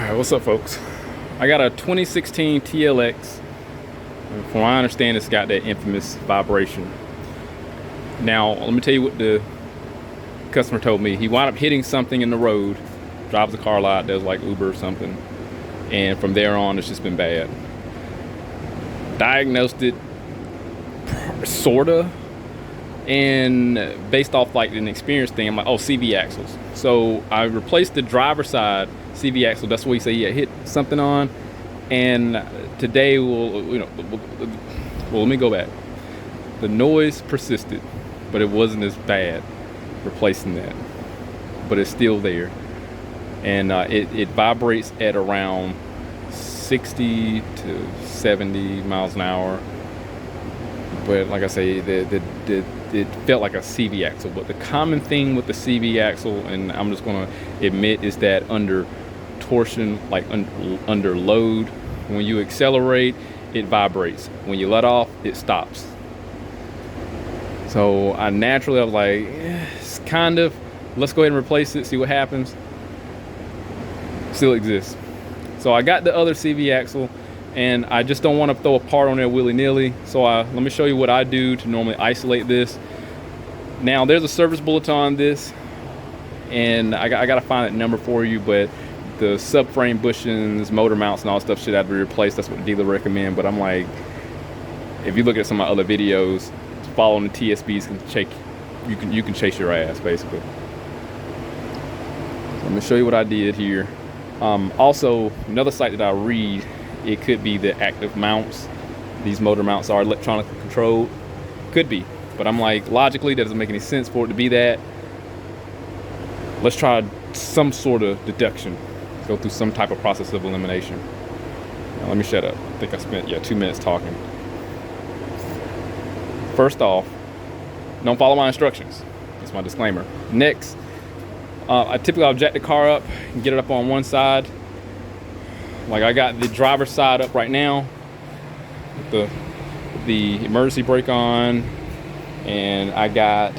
Alright, what's up, folks? I got a 2016 TLX. From what I understand, it's got that infamous vibration. Now, let me tell you what the customer told me. He wound up hitting something in the road, drives the car a lot, does like Uber or something, and from there on, it's just been bad. Diagnosed it, sorta, and based off like an experience thing, I'm like, oh, CV axles. So I replaced the driver's side CV axle. That's what he said he had hit something on. And today well, let me go back. The noise persisted, but it wasn't as bad replacing that. But it's still there, and it vibrates at around 60 to 70 miles an hour. But like I say, it felt like a CV axle. But the common thing with the CV axle, and I'm just gonna admit, is that under torsion, like under load, when you accelerate, it vibrates. When you let off, it stops. So I naturally was like, it's kind of, let's go ahead and replace it, see what happens. Still exists. So I got the other CV axle, and I just don't want to throw a part on there willy-nilly. So let me show you what I do to normally isolate this. Now there's a service bulletin on this, and I got to find that number for you, but the subframe bushings, motor mounts, and all that stuff should have to be replaced. That's what the dealer recommend. But I'm like, if you look at some of my other videos, following the TSBs can shake, you can chase your ass basically. So let me show you what I did here. Also, another site that I read, it could be the active mounts. These motor mounts are electronically controlled. Could be, but I'm like, logically, that doesn't make any sense for it to be that. Let's try some sort of deduction. Go through some type of process of elimination. Now, let me shut up. I think I spent 2 minutes talking. First off, don't follow my instructions. That's my disclaimer. Next, I typically jack the car up and get it up on one side. Like I got the driver's side up right now with the emergency brake on, and I got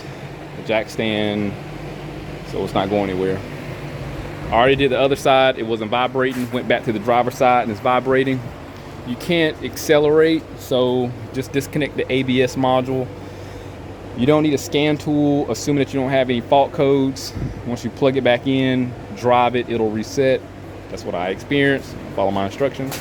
the jack stand, so it's not going anywhere. I already did the other side. It wasn't vibrating. Went back to the driver's side and it's vibrating. You can't accelerate, so just disconnect the ABS module. You don't need a scan tool, assuming that you don't have any fault codes. Once you plug it back in, drive it, it'll reset. That's what I experienced. Follow my instructions.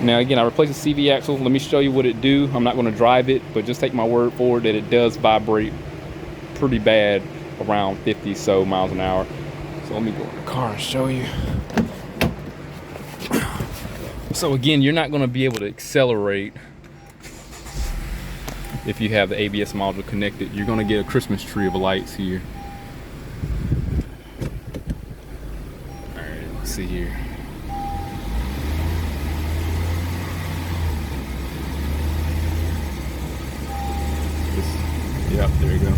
Now again, I replaced the CV axle. Let me show you what it do. I'm not going to drive it, but just take my word for it that it does vibrate pretty bad around 50 so miles an hour. So let me go in the car and show you. So again, you're not going to be able to accelerate if you have the ABS module connected. You're going to get a Christmas tree of lights here. All right, let's see here. Yep, there you go.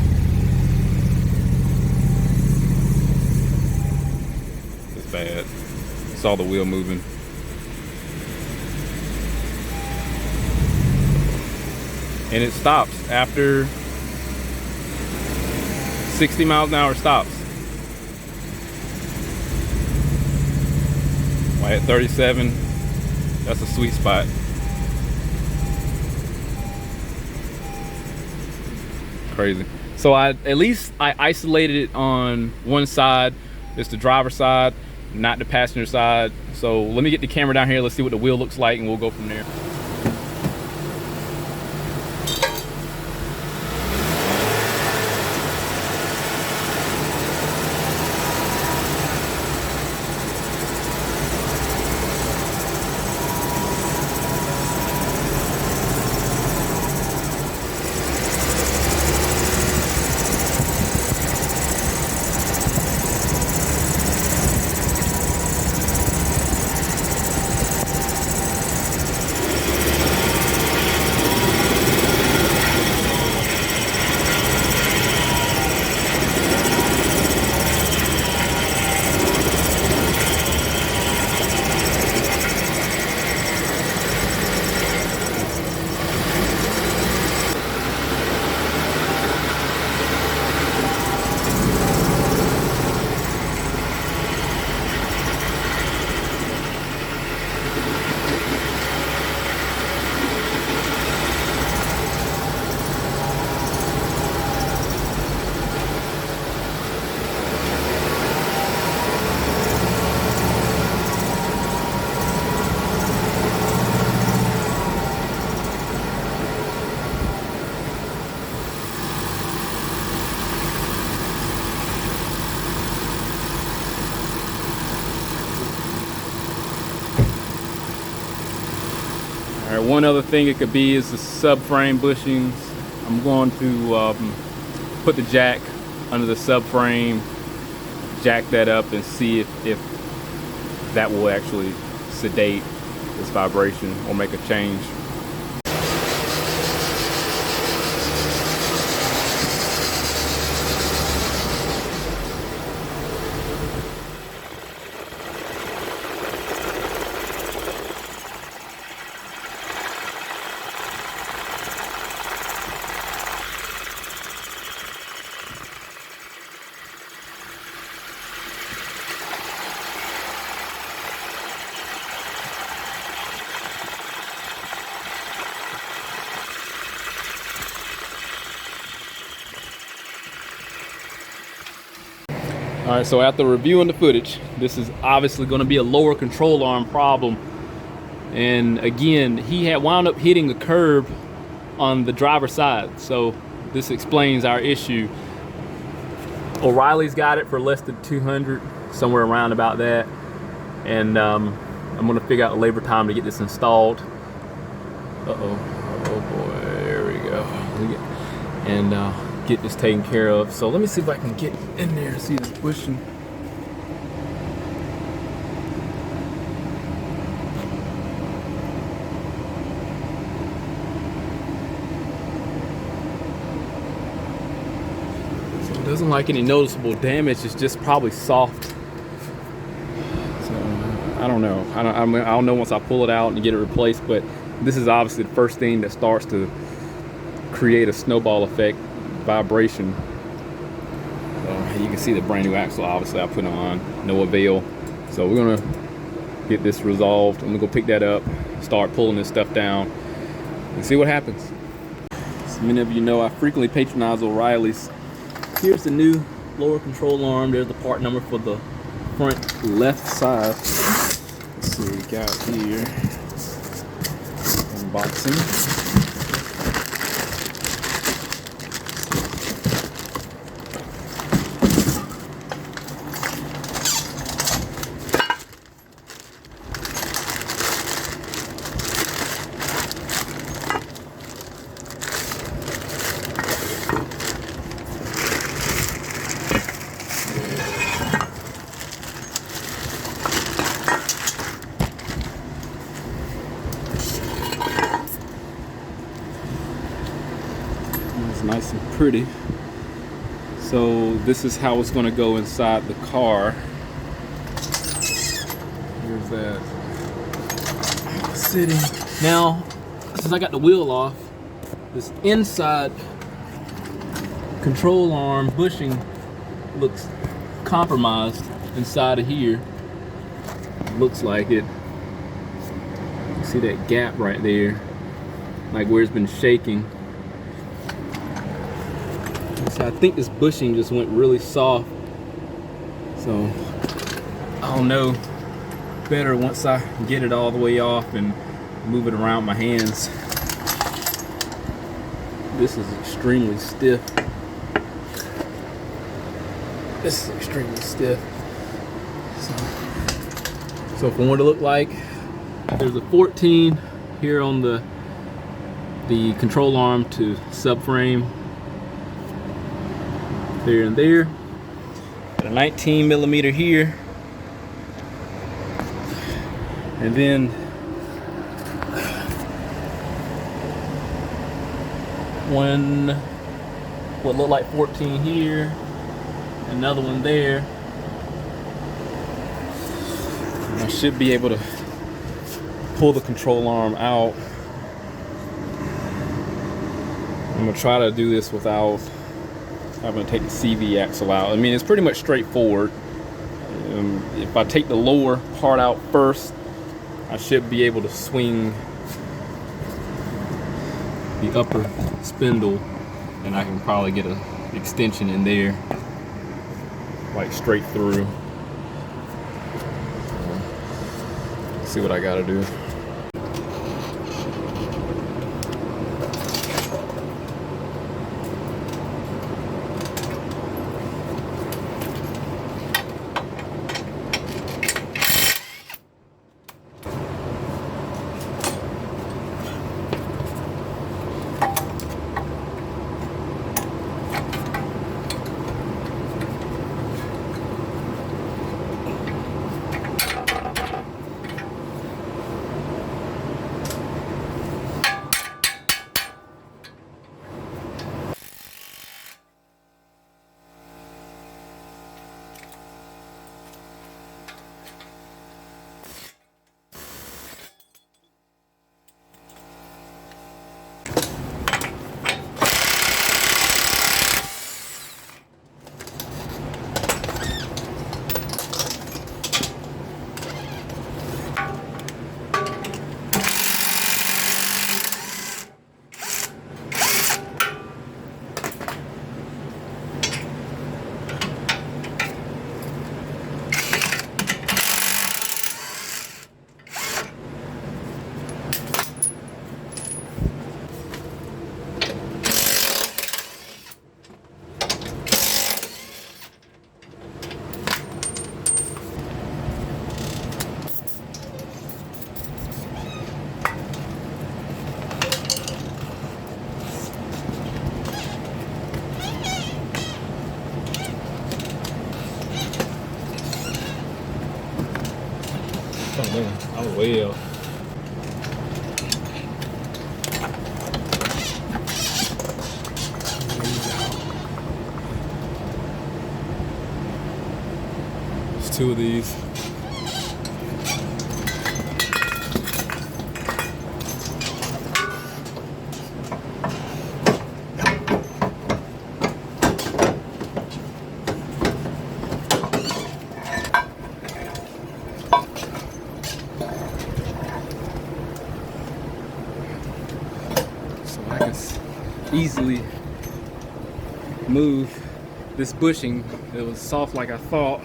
It's bad. Saw the wheel moving. And it stops after 60 miles an hour. Stops. Right at 37, that's a sweet spot. Crazy. So at least I isolated it on one side. It's the driver's side, not the passenger side. So let me get the camera down here. Let's see what the wheel looks like, and we'll go from there. right, one other thing it could be is the subframe bushings. I'm going to put the jack under the subframe, jack that up, and see if that will actually sedate this vibration or make a change. All right, so after reviewing the footage, this is obviously going to be a lower control arm problem. And again, he had wound up hitting the curb on the driver's side. So this explains our issue. O'Reilly's got it for less than 200, somewhere around about that. And I'm going to figure out the labor time to get this installed. Oh boy, there we go. And get this taken care of. So let me see if I can get in there and see this bushing. So it doesn't like any noticeable damage. It's just probably soft. So I don't know. I'll know once I pull it out and get it replaced. But this is obviously the first thing that starts to create a snowball effect. Vibration. You can see the brand new axle, obviously I put on, no avail. So we're gonna get this resolved. I'm gonna go pick that up, start pulling this stuff down, and see what happens. As many of you know, I frequently patronize O'Reilly's. Here's the new lower control arm. There's the part number for the front left side. Let's see what we got here. Unboxing. Nice and pretty. So this is how it's going to go inside the car. Here's that sitting. Now, since I got the wheel off, this inside control arm bushing looks compromised inside of here. Looks like it. You see that gap right there, like where it's been shaking. So I think this bushing just went really soft. So I'll know better once I get it all the way off and move it around my hands. This is extremely stiff. This is extremely stiff. So from what it looked like, there's a 14 here on the control arm to subframe. There and there. Got a 19 millimeter here. And then one what looked like 14 here, another one there. And I should be able to pull the control arm out. I'm gonna try to do this without having to take the CV axle out. I mean, it's pretty much straightforward. If I take the lower part out first, I should be able to swing the upper spindle, and I can probably get an extension in there, like straight through. Let's see what I gotta do. Man, I was way off. There's two of these. I can easily move this bushing. It was soft like I thought.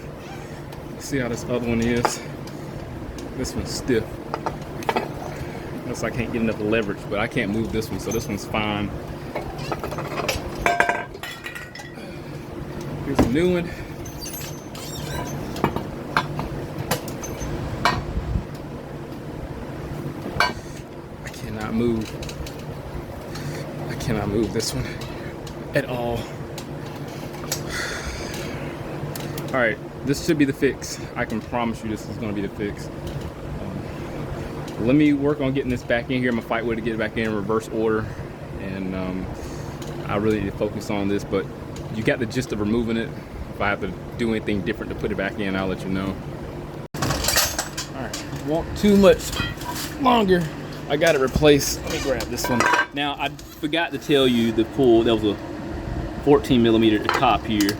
Let's see how this other one is. This one's stiff. Looks like I can't get enough leverage, but I can't move this one, so this one's fine. Here's a new one. I cannot move. Cannot move this one at all. All right, this should be the fix. I can promise you this is going to be the fix. Let me work on getting this back in here. I'm gonna fight with it to get it back in reverse order, and I really need to focus on this, but you got the gist of removing it. If I have to do anything different to put it back in, I'll let you know. All right, won't too much longer. I got it replaced. Let me grab this one. Now, I forgot to tell you the pull. That was a 14 millimeter at the top here,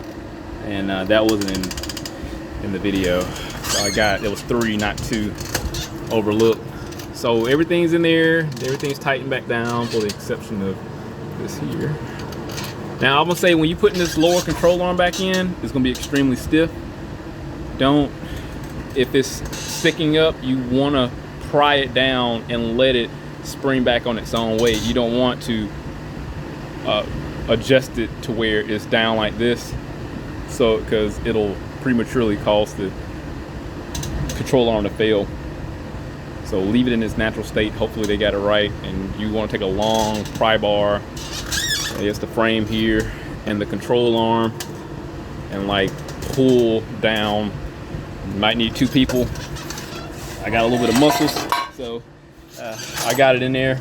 and that wasn't in the video. So I got, it was 3, not 2, overlooked. So everything's in there. Everything's tightened back down for the exception of this here. Now, I'm gonna say when you putting this lower control arm back in, it's gonna be extremely stiff. Don't, if it's sticking up, you wanna pry it down and let it spring back on its own weight. You don't want to adjust it to where it's down like this, so because it'll prematurely cause the control arm to fail. So leave it in its natural state. Hopefully they got it right, and you want to take a long pry bar. It's the frame here and the control arm, and like pull down. You might need 2 people. I got a little bit of muscles, so I got it in there.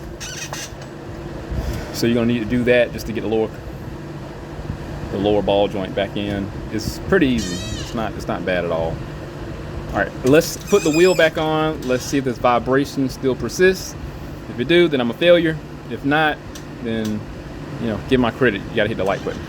So you're gonna need to do that just to get the lower ball joint back in. It's pretty easy. It's not bad at all. All right, let's put the wheel back on. Let's see if this vibration still persists. If it do, then I'm a failure. If not, then give my credit. You gotta hit the like button.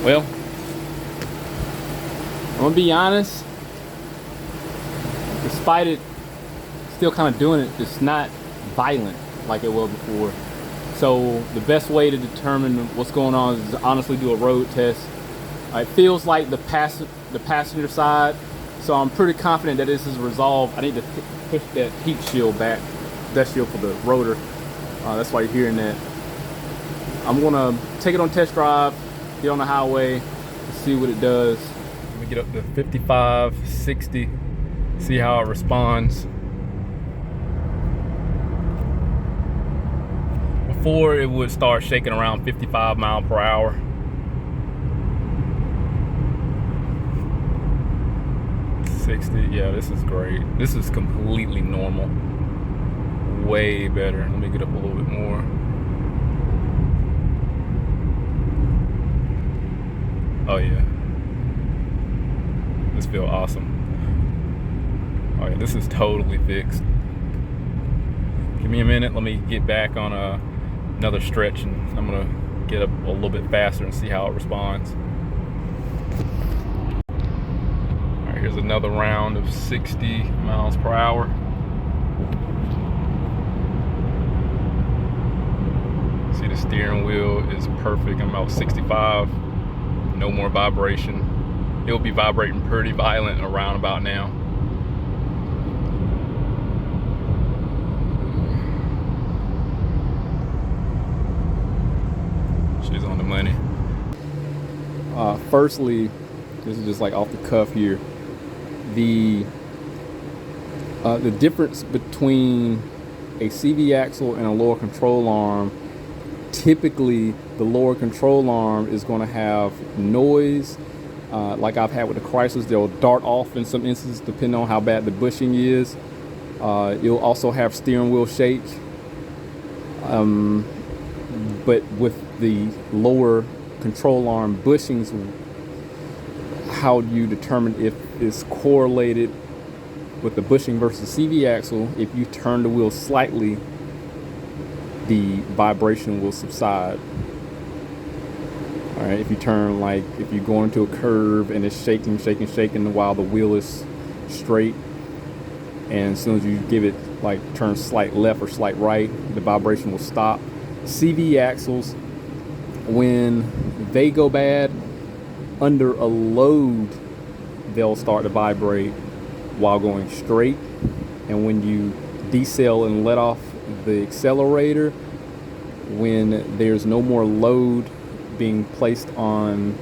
Well, I'm gonna be honest, despite it still kind of doing it, it's not violent like it was before. So the best way to determine what's going on is to honestly do a road test. It feels like the passenger side, so I'm pretty confident that this is resolved. I need to push that heat shield back, that shield for the rotor. That's why you're hearing that. I'm gonna take it on test drive, get on the highway, see what it does. Let me get up to 55, 60, see how it responds. Before it would start shaking around 55 miles per hour. Yeah, this is great. This is completely normal. Way better. Let me get up a little bit more. Oh yeah, this feels awesome. Oh yeah, this is totally fixed. Give me a minute, let me get back on another stretch, and I'm gonna get up a little bit faster and see how it responds. All right, here's another round of 60 miles per hour. steering wheel is perfect. I'm about 65, no more vibration. It'll be vibrating pretty violent around about now. She's on the money. Firstly, this is just like off the cuff here. The difference between a CV axle and a lower control arm, typically the lower control arm is going to have noise, like I've had with the Chryslers. They'll dart off in some instances depending on how bad the bushing is. You'll also have steering wheel shake, but with the lower control arm bushings, how do you determine if it's correlated with the bushing versus CV axle? If you turn the wheel slightly, the vibration will subside. All right, if you turn, like if you go into a curve and it's shaking while the wheel is straight, and as soon as you give it like turn slight left or slight right, the vibration will stop. CV axles, when they go bad under a load, they'll start to vibrate while going straight, and when you decel and let off the accelerator, when there's no more load being placed on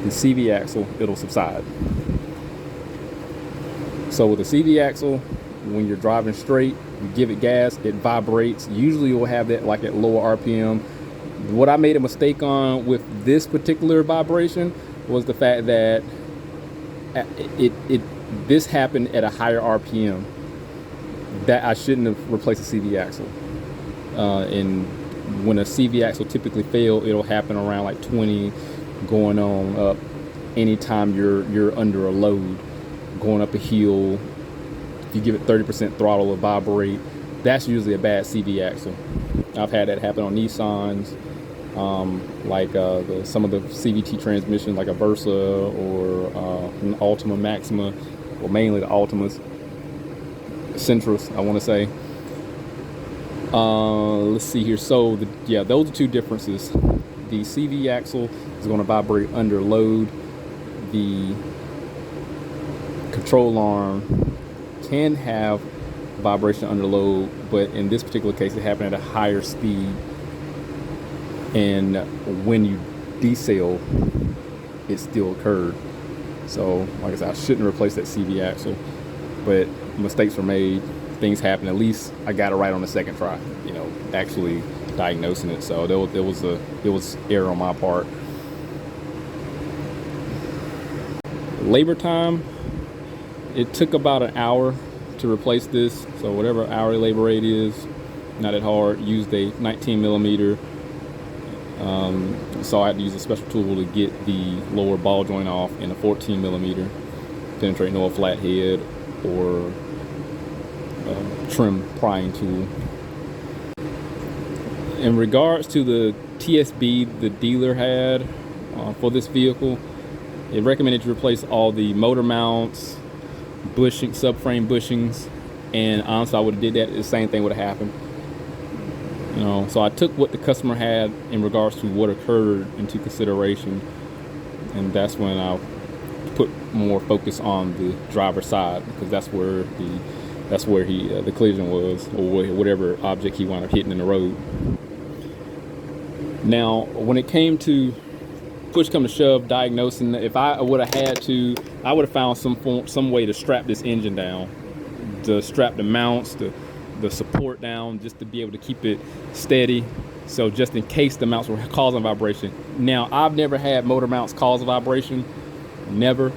the CV axle, it'll subside. So with the CV axle, when you're driving straight, you give it gas, it vibrates. Usually you'll have that like at lower RPM. What I made a mistake on with this particular vibration was the fact that this happened at a higher RPM. That I shouldn't have replaced the CV axle. And when a CV axle typically fail, it'll happen around like 20 going on up. Anytime you're under a load, going up a hill, if you give it 30% throttle, it'll vibrate. That's usually a bad CV axle. I've had that happen on Nissans, like some of the CVT transmissions, like a Versa or an Altima Maxima, or mainly the Altimas, Centras, I want to say. Let's see here. So those are two differences. The CV axle is going to vibrate under load. The control arm can have vibration under load, but in this particular case, it happened at a higher speed. And when you decel, it still occurred. So, like I said, I shouldn't replace that CV axle, but mistakes were made. Things happen. At least I got it right on the second try. Actually diagnosing it. So there was error on my part. Labor time, it took about an hour to replace this. So whatever hourly labor rate is, not that hard. Used a 19 millimeter. So I had to use a special tool to get the lower ball joint off, and a 14 millimeter penetrating oil flathead or trim prying tool. In regards to the TSB the dealer had for this vehicle, it recommended to replace all the motor mounts, bushing, subframe bushings, and honestly I would have did that, the same thing would have happened. So I took what the customer had in regards to what occurred into consideration, and that's when I put more focus on the driver's side, because that's where the collision was, or whatever object he wound up hitting in the road. Now, when it came to push come to shove diagnosing, if I would have had to, I would have found some way to strap this engine down, to strap the mounts, the support down, just to be able to keep it steady. So just in case the mounts were causing vibration. Now, I've never had motor mounts cause a vibration, never.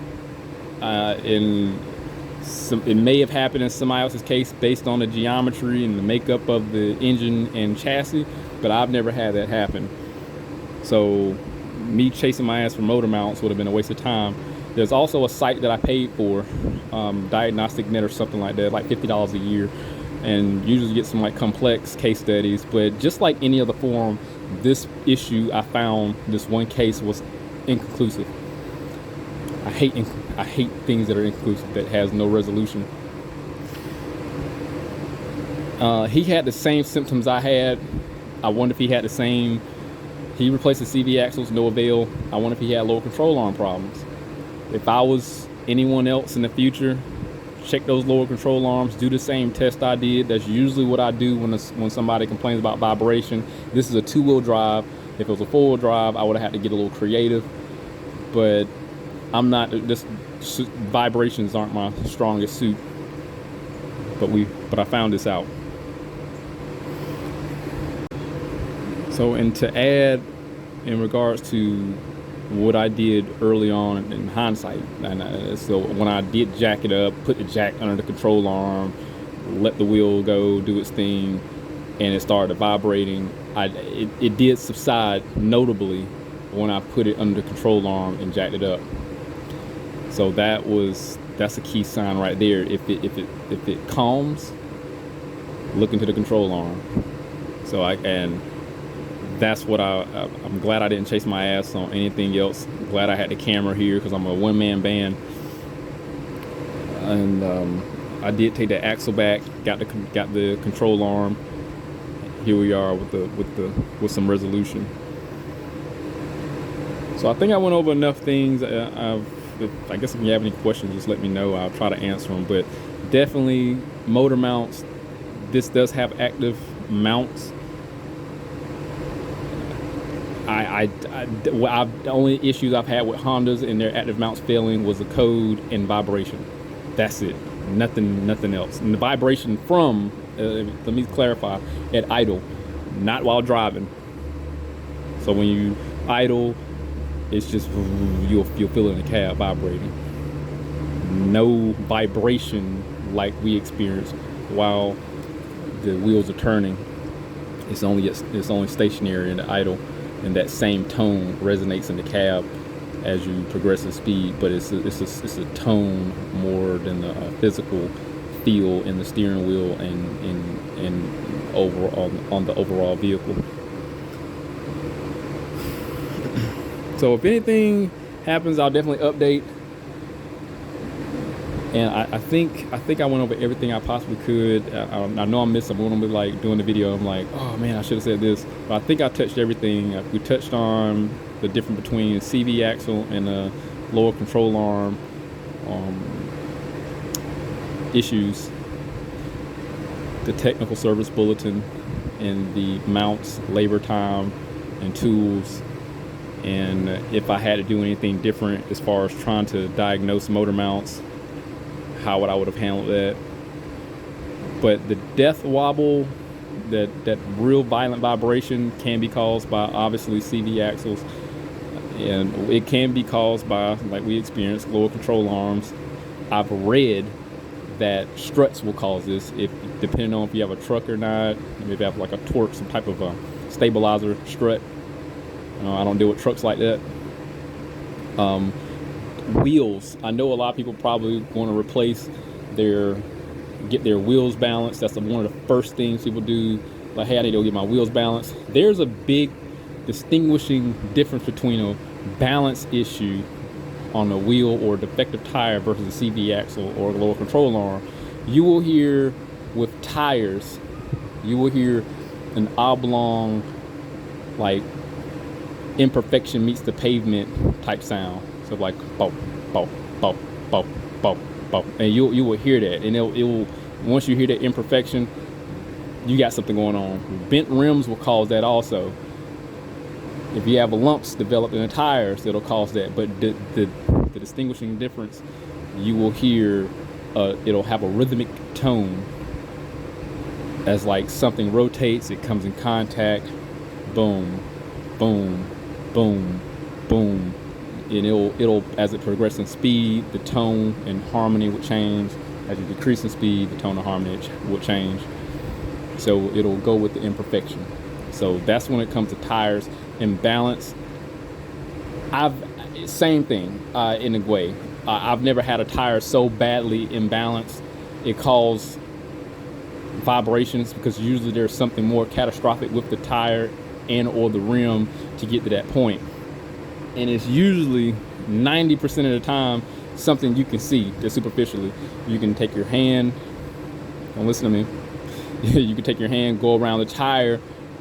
It may have happened in somebody else's case based on the geometry and the makeup of the engine and chassis, but I've never had that happen. So me chasing my ass for motor mounts would have been a waste of time. There's also a site that I paid for, Diagnostic Net or something like that, like $50 a year, and usually get some like complex case studies. But just like any other forum, this issue I found, this one case, was inconclusive. I hate things that are inconclusive, that has no resolution. He had the same symptoms I had. I wonder if he had the same. He replaced the CV axles, no avail. I wonder if he had lower control arm problems. If I was anyone else in the future, check those lower control arms, do the same test I did. That's usually what I do when somebody complains about vibration. This is a 2-wheel drive. If it was a 4-wheel drive, I would have had to get a little creative. But I'm not, vibrations aren't my strongest suit. But I found this out. So, and to add in regards to what I did early on in hindsight, and so when I did jack it up, put the jack under the control arm, let the wheel go, do its thing, and it started vibrating, it did subside notably when I put it under the control arm and jacked it up. So that's a key sign right there. If it calms, look into the control arm. So that's what I'm glad I didn't chase my ass on anything else. I'm glad I had the camera here because I'm a one-man band. And I did take the axle back, got the control arm. Here we are with some resolution. So I think I went over enough things. I guess if you have any questions, just let me know. I'll try to answer them. But definitely motor mounts. This does have active mounts. The only issues I've had with Hondas and their active mounts failing was the code and vibration. That's it. Nothing else. And the vibration from, let me clarify, at idle, not while driving. So when you idle, it's just you'll feel it in the cab vibrating. No vibration like we experience while the wheels are turning. It's only stationary in the idle. And that same tone resonates in the cab as you progress in speed, but it's a tone more than a physical feel in the steering wheel and over on the overall vehicle. So if anything happens, I'll definitely update. And I think I went over everything I possibly could. I know I missed some. I'm gonna be like doing the video. I'm like, oh man, I should have said this. But I think I touched everything. We touched on the difference between CV axle and a lower control arm issues, the technical service bulletin, and the mounts, labor time, and tools. And if I had to do anything different as far as trying to diagnose motor mounts, how I would have handled that. But the death wobble, that real violent vibration, can be caused by obviously CV axles, and it can be caused by, like we experienced, lower control arms. I've read that struts will cause this, if depending on if you have a truck or not. Maybe have like a torque, some type of a stabilizer strut. I don't deal with trucks like that. Wheels. I know a lot of people probably want to replace get their wheels balanced. That's one of the first things people do. Like, hey, I need to go get my wheels balanced. There's a big distinguishing difference between a balance issue on a wheel or a defective tire versus a CV axle or a lower control arm. You will hear with tires, you will hear an oblong, like imperfection meets the pavement type sound. So like bop, bop, bop, bop, bop, bop, and you will hear that, and it will once you hear that imperfection, you got something going on. Bent rims will cause that also. If you have lumps developed in the tires, it'll cause that. But the distinguishing difference, you will hear it'll have a rhythmic tone as like something rotates, it comes in contact, boom, boom, boom, boom. And it'll as it progresses in speed, the tone and harmony will change. As you decrease in speed, the tone and harmony will change. So it'll go with the imperfection. So that's when it comes to tires and balance. Same thing in a way. I've never had a tire so badly imbalanced it caused vibrations, because usually there's something more catastrophic with the tire and or the rim to get to that point. And it's usually 90% of the time something you can see just superficially. You can take your hand, don't listen to me, you can take your hand, go around the tire,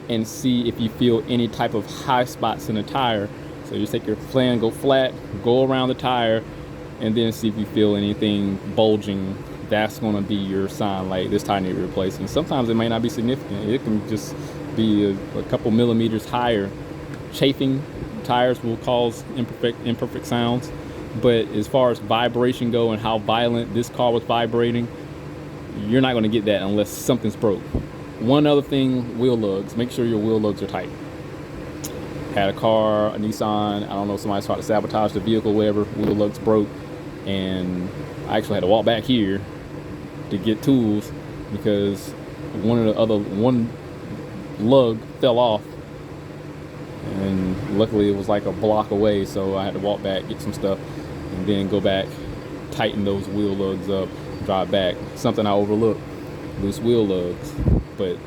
and see if you feel any type of high spots in the tire. So you just take your flange, go flat, go around the tire, and then see if you feel anything bulging. That's going to be your sign, like this tire needs replacing. Sometimes it may not be significant. It can just be a couple millimeters higher. Chafing tires will cause imperfect sounds. But as far as vibration go and how violent this car was vibrating, you're not going to get that unless something's broke. One other thing, wheel lugs. Make sure your wheel lugs are tight. Had a car, a Nissan, I don't know, somebody's tried to sabotage the vehicle, whatever, wheel lugs broke, and I actually had to walk back here to get tools because one lug fell off, and luckily it was like a block away, so I had to walk back, get some stuff, and then go back, tighten those wheel lugs up, drive back. Something I overlooked, loose wheel lugs. But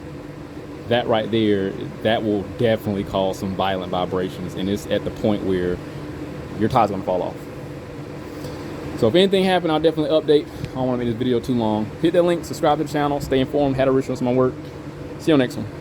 that right there, that will definitely cause some violent vibrations, and it's at the point where your tire's gonna fall off. So if anything happened, I'll definitely update. I don't want to make this video too long. Hit that link, subscribe to the channel, stay informed, how to reach my work. See you on the next one.